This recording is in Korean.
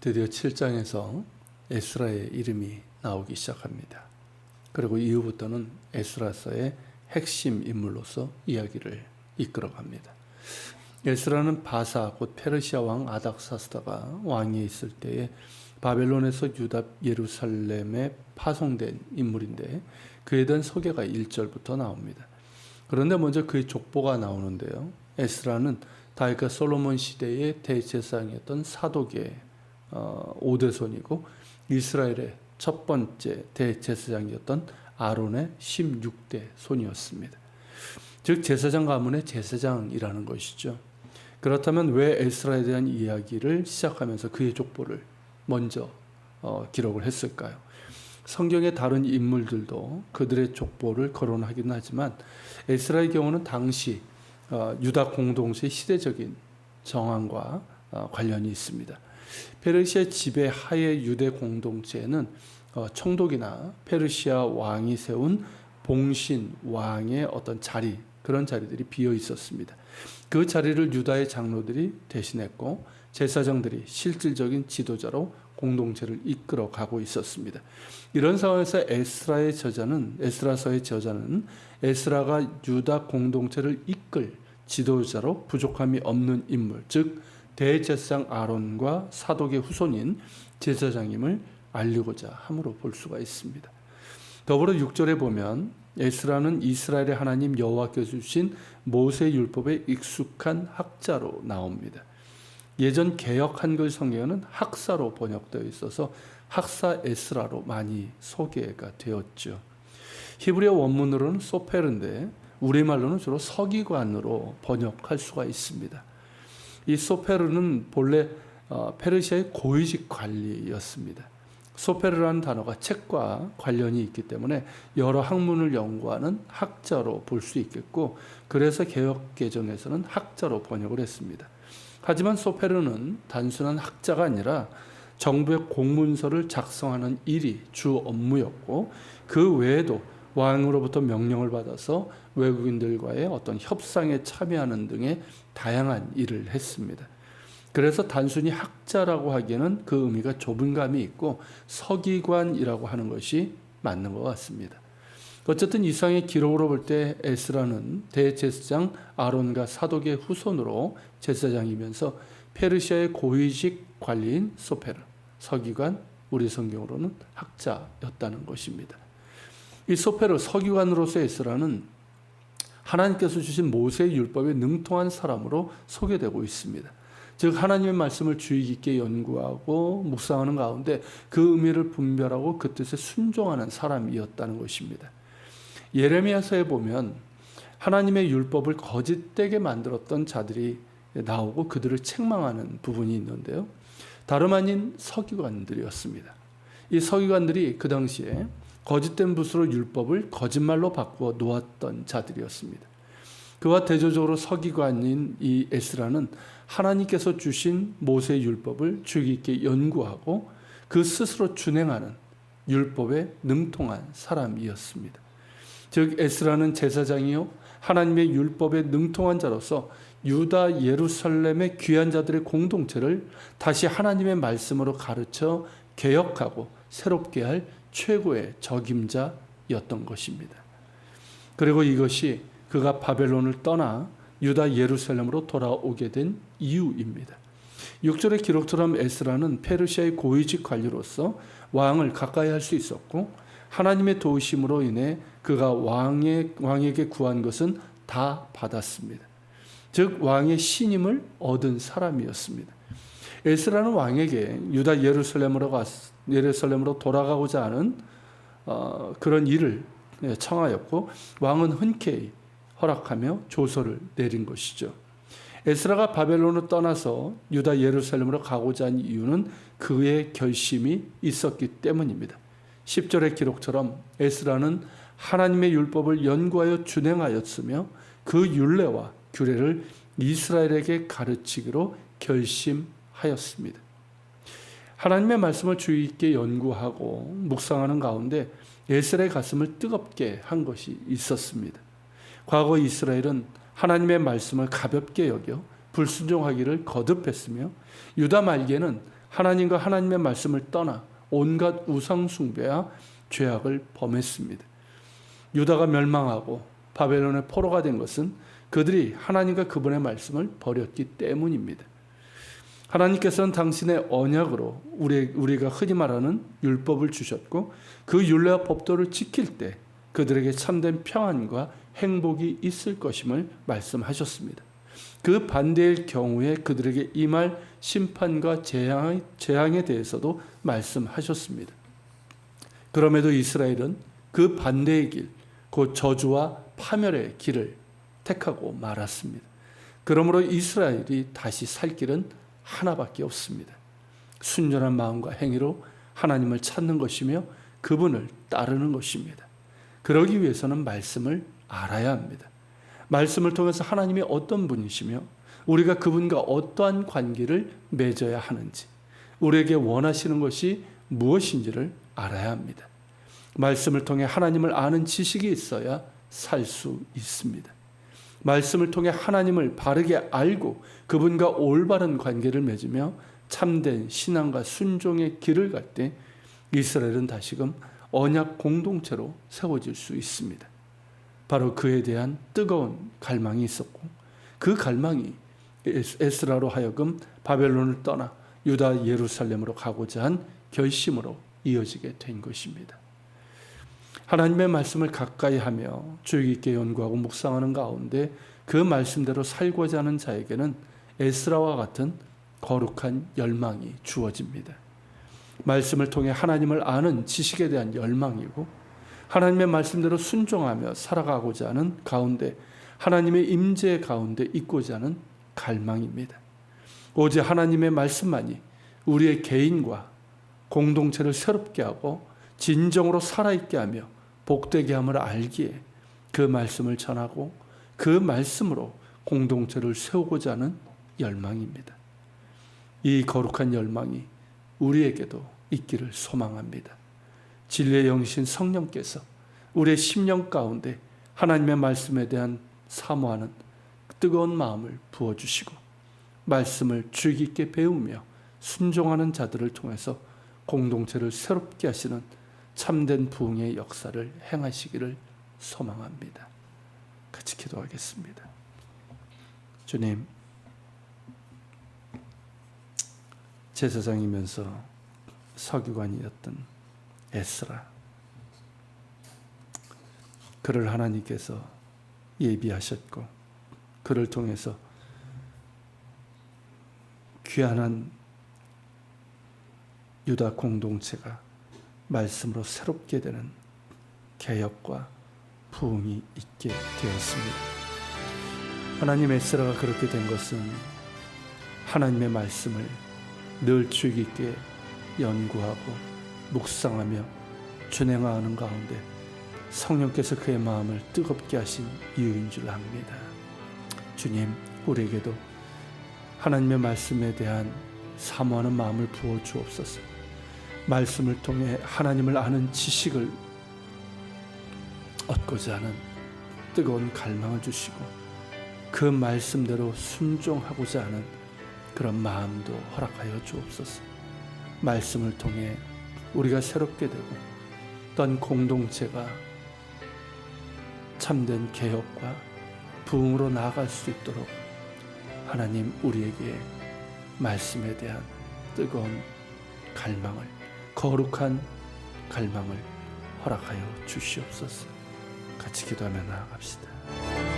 드디어 7장에서 에스라의 이름이 나오기 시작합니다. 그리고 이후부터는 에스라서의 핵심 인물로서 이야기를 이끌어갑니다. 에스라는 바사 곧 페르시아 왕 아닥사스다가 왕위에 있을 때에 바벨론에서 유다 예루살렘에 파송된 인물인데 그에 대한 소개가 1절부터 나옵니다. 그런데 먼저 그의 족보가 나오는데요. 에스라는 다윗과 솔로몬 시대의 대제사장이었던 사독의 5대손이고 이스라엘의 첫 번째 대제사장이었던 아론의 16대 손이었습니다. 즉 제사장 가문의 제사장이라는 것이죠. 그렇다면 왜 에스라에 대한 이야기를 시작하면서 그의 족보를 먼저 기록을 했을까요? 성경의 다른 인물들도 그들의 족보를 거론하긴 하지만 에스라의 경우는 당시 유다 공동체의 시대적인 정황과 관련이 있습니다. 페르시아 지배 하에 유대 공동체에는 총독이나 페르시아 왕이 세운 봉신 왕의 어떤 자리, 그런 자리들이 비어 있었습니다. 그 자리를 유다의 장로들이 대신했고 제사장들이 실질적인 지도자로 공동체를 이끌어 가고 있었습니다. 이런 상황에서 에스라서의 저자는 에스라가 유다 공동체를 이끌 지도자로 부족함이 없는 인물, 즉 대제사장 아론과 사독의 후손인 제사장임을 알리고자 함으로 볼 수가 있습니다. 더불어 6절에 보면 에스라는 이스라엘의 하나님 여호와께서 주신 모세 율법에 익숙한 학자로 나옵니다. 예전 개역 한글 성경에는 학사로 번역되어 있어서 학사 에스라로 많이 소개가 되었죠. 히브리어 원문으로는 소페르인데 우리말로는 주로 서기관으로 번역할 수가 있습니다. 이 소페르는 본래 페르시아의 고위직 관리였습니다. 소페르라는 단어가 책과 관련이 있기 때문에 여러 학문을 연구하는 학자로 볼 수 있겠고, 그래서 개역개정에서는 학자로 번역을 했습니다. 하지만 소페르는 단순한 학자가 아니라 정부의 공문서를 작성하는 일이 주 업무였고, 그 외에도 왕으로부터 명령을 받아서 외국인들과의 어떤 협상에 참여하는 등의 다양한 일을 했습니다. 그래서 단순히 학자라고 하기에는 그 의미가 좁은 감이 있고 서기관이라고 하는 것이 맞는 것 같습니다. 어쨌든 이상의 기록으로 볼 때 에스라는 대제사장 아론과 사독의 후손으로 제사장이면서 페르시아의 고위직 관리인 소페르, 서기관, 우리 성경으로는 학자였다는 것입니다. 이 소페르 서기관으로서 에스라는 하나님께서 주신 모세의 율법에 능통한 사람으로 소개되고 있습니다. 즉 하나님의 말씀을 주의 깊게 연구하고 묵상하는 가운데 그 의미를 분별하고 그 뜻에 순종하는 사람이었다는 것입니다. 예레미야서에 보면 하나님의 율법을 거짓되게 만들었던 자들이 나오고 그들을 책망하는 부분이 있는데요. 다름 아닌 서기관들이었습니다. 이 서기관들이 그 당시에 거짓된 붓으로 율법을 거짓말로 바꾸어 놓았던 자들이었습니다. 그와 대조적으로 서기관인 이 에스라는 하나님께서 주신 모세의 율법을 주의 깊게 연구하고 그 스스로 준행하는 율법에 능통한 사람이었습니다. 즉 에스라는 제사장이요 하나님의 율법에 능통한 자로서 유다 예루살렘의 귀한 자들의 공동체를 다시 하나님의 말씀으로 가르쳐 개혁하고 새롭게 할 최고의 적임자였던 것입니다. 그리고 이것이 그가 바벨론을 떠나 유다 예루살렘으로 돌아오게 된 이유입니다. 6절의 기록처럼 에스라는 페르시아의 고위직 관리로서 왕을 가까이 할 수 있었고 하나님의 도우심으로 인해 그가 왕에게 구한 것은 다 받았습니다. 즉 왕의 신임을 얻은 사람이었습니다. 에스라는 왕에게 유다 예루살렘으로 돌아가고자 하는 그런 일을 청하였고 왕은 흔쾌히 허락하며 조서를 내린 것이죠. 에스라가 바벨론을 떠나서 유다 예루살렘으로 가고자 한 이유는 그의 결심이 있었기 때문입니다. 10절의 기록처럼 에스라는 하나님의 율법을 연구하여 준행하였으며 그 율례와 규례를 이스라엘에게 가르치기로 결심하였습니다. 하나님의 말씀을 주의 깊게 연구하고 묵상하는 가운데 에스라의 가슴을 뜨겁게 한 것이 있었습니다. 과거 이스라엘은 하나님의 말씀을 가볍게 여겨 불순종하기를 거듭했으며 유다 말기에는 하나님과 하나님의 말씀을 떠나 온갖 우상 숭배와 죄악을 범했습니다. 유다가 멸망하고 바벨론의 포로가 된 것은 그들이 하나님과 그분의 말씀을 버렸기 때문입니다. 하나님께서는 당신의 언약으로 우리가 흔히 말하는 율법을 주셨고 그 율례와 법도를 지킬 때 그들에게 참된 평안과 행복이 있을 것임을 말씀하셨습니다. 그 반대일 경우에 그들에게 임할 심판과 재앙에 대해서도 말씀하셨습니다. 그럼에도 이스라엘은 그 반대의 길, 그 저주와 파멸의 길을 택하고 말았습니다. 그러므로 이스라엘이 다시 살 길은 하나밖에 없습니다. 순전한 마음과 행위로 하나님을 찾는 것이며 그분을 따르는 것입니다. 그러기 위해서는 말씀을 알아야 합니다. 말씀을 통해서 하나님이 어떤 분이시며 우리가 그분과 어떠한 관계를 맺어야 하는지, 우리에게 원하시는 것이 무엇인지를 알아야 합니다. 말씀을 통해 하나님을 아는 지식이 있어야 살 수 있습니다. 말씀을 통해 하나님을 바르게 알고 그분과 올바른 관계를 맺으며 참된 신앙과 순종의 길을 갈 때 이스라엘은 다시금 언약 공동체로 세워질 수 있습니다. 바로 그에 대한 뜨거운 갈망이 있었고 그 갈망이 에스라로 하여금 바벨론을 떠나 유다 예루살렘으로 가고자 한 결심으로 이어지게 된 것입니다. 하나님의 말씀을 가까이 하며 주의 깊게 연구하고 묵상하는 가운데 그 말씀대로 살고자 하는 자에게는 에스라와 같은 거룩한 열망이 주어집니다. 말씀을 통해 하나님을 아는 지식에 대한 열망이고 하나님의 말씀대로 순종하며 살아가고자 하는 가운데 하나님의 임재 가운데 있고자 하는 갈망입니다. 오직 하나님의 말씀만이 우리의 개인과 공동체를 새롭게 하고 진정으로 살아있게 하며 복되게 함을 알기에 그 말씀을 전하고 그 말씀으로 공동체를 세우고자 하는 열망입니다. 이 거룩한 열망이 우리에게도 있기를 소망합니다. 진리의 영이신 성령께서 우리의 심령 가운데 하나님의 말씀에 대한 사모하는 뜨거운 마음을 부어주시고 말씀을 주의 깊게 배우며 순종하는 자들을 통해서 공동체를 새롭게 하시는 참된 부흥의 역사를 행하시기를 소망합니다. 같이 기도하겠습니다. 주님, 제사장이면서 서기관이었던 에스라, 그를 하나님께서 예비하셨고 그를 통해서 귀환한 유다 공동체가 말씀으로 새롭게 되는 개혁과 부흥이 있게 되었습니다. 하나님, 에스라가 그렇게 된 것은 하나님의 말씀을 늘 주의 깊게 연구하고 묵상하며 준행하는 가운데 성령께서 그의 마음을 뜨겁게 하신 이유인 줄 압니다. 주님, 우리에게도 하나님의 말씀에 대한 사모하는 마음을 부어 주옵소서. 말씀을 통해 하나님을 아는 지식을 얻고자 하는 뜨거운 갈망을 주시고 그 말씀대로 순종하고자 하는 그런 마음도 허락하여 주옵소서. 말씀을 통해 우리가 새롭게 되고 어떤 공동체가 참된 개혁과 부흥으로 나아갈 수 있도록 하나님, 우리에게 말씀에 대한 뜨거운 갈망을, 거룩한 갈망을 허락하여 주시옵소서. 같이 기도하며 나아갑시다.